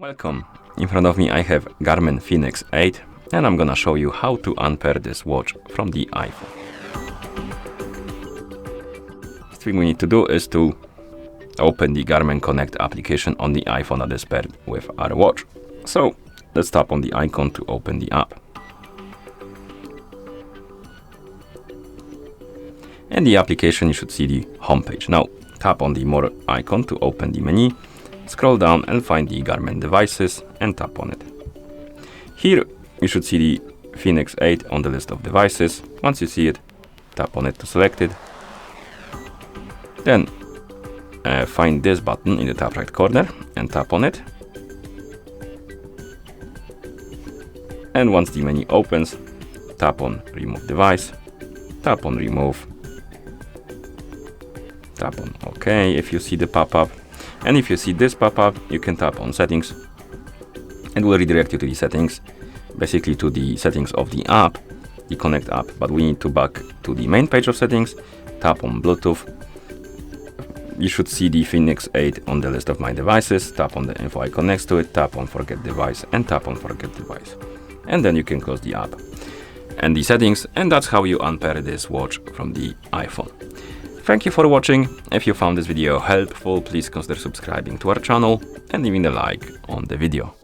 Welcome. In front of me I have Garmin Fenix 8 and I'm gonna show you how to unpair this watch from the iPhone. First thing we need to do is to open the Garmin Connect application on the iPhone that is paired with our watch. So let's tap on the icon to open the app. In the application you should see the home page. Now tap on the more icon to open the menu. Scroll down and find the Garmin devices and tap on it. Here you should see the Fenix 8 on the list of devices. Once you see it, tap on it to select it. Then find this button in the top right corner and tap on it. And once the menu opens, tap on remove device, tap on remove, tap on OK if you see the pop-up. And if you see this pop-up, you can tap on settings and will redirect you to the settings, basically to the settings of the app, the Connect app. But we need to back to the main page of settings, tap on Bluetooth. You should see the Fenix 8 on the list of my devices, tap on the info icon next to it, tap on forget device and tap on forget device. And then you can close the app and the settings, and that's how you unpair this watch from the iPhone. Thank you for watching. If you found this video helpful, please consider subscribing to our channel and leaving a like on the video.